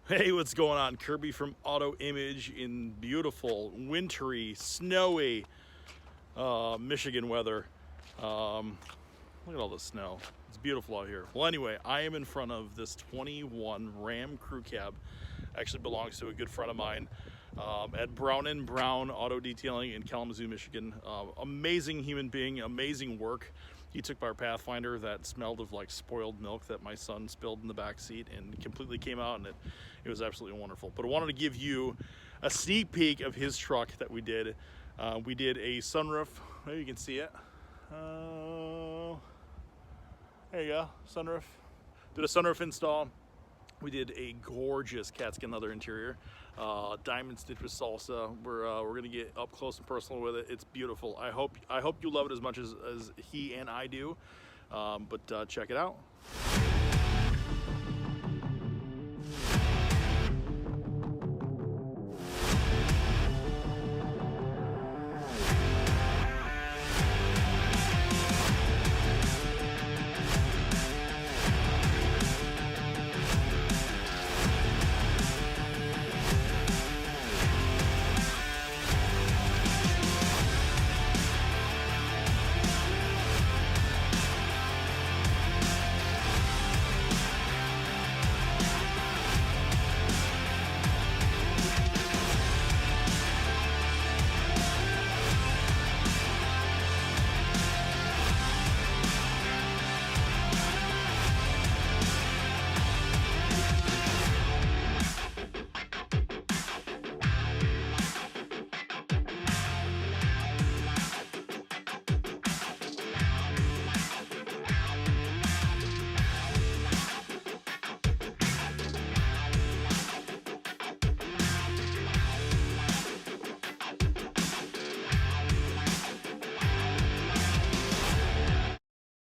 Hey, what's going on? Kirby from Auto Image in beautiful, wintry, snowy Michigan weather. Look at all the snow. It's beautiful out here. Well, anyway, I am in front of this 21 Ram crew cab. Actually belongs to a good friend of mine at Brown & Brown Auto Detailing in Kalamazoo, Michigan. Amazing human being, amazing work. He took our Pathfinder that smelled of like spoiled milk that my son spilled in the back seat and completely came out, and it was absolutely wonderful. But I wanted to give you a sneak peek of his truck that we did. We did a sunroof. Maybe you can see it. There you go, sunroof. Did a sunroof install. We did a gorgeous Katzkin leather interior, diamond stitch with salsa. We're gonna get up close and personal with it. It's beautiful. I hope you love it as much as he and I do. But check it out.